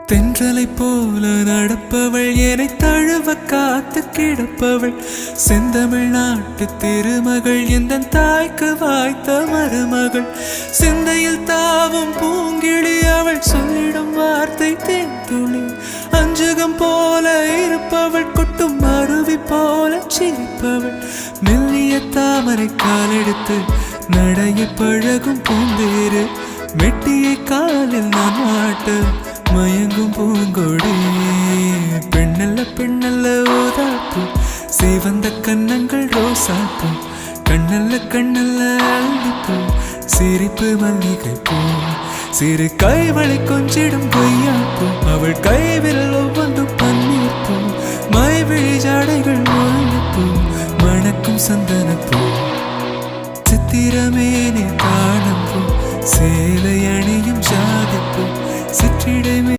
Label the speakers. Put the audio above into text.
Speaker 1: தென்றலை போல நடப்பவள் என்னை தழுவ காத்து கிடப்பவள் செந்தமிழ் நாட்டு திருமகள் எந்த தாய்க்கு வாய்த்த மருமகள் சிந்தையில் தாவும் பூங்கிழி அவள் சொல்லிடும் வார்த்தை தேன்துளி அஞ்சுகம் போல இருப்பவள் கொட்டும் அருவி போல சிரிப்பவள் மெல்லிய தாமரை காலெடுத்து நடைய பழகும் பூந்தேறு மெட்டியை காலில் நான் மாட்ட மயங்கும் பூங்கொடி பெண்ணல்ல பெண்ணல்ல ஓதாப்பு சிவந்த கன்னங்கள் ரோசாப்பு கண்ணல்ல கண்ணல்ல அள்ளிப்பூ சிரிப்பு மல்லிகை பூ சிறு கைவளை கொஞ்சிடும் பொய்யாப்பு அவள் கைவிரல் ஒவ்வொன்றும் பன்னீர் பூ மைவிழி ஜாடைகள் முல்லைப்பூ மணக்கும் சந்தனப்பூ சித்திரமேனே காணப்பூ சேலை அணியும் ஜாதிப்பூ சிற்றிடமே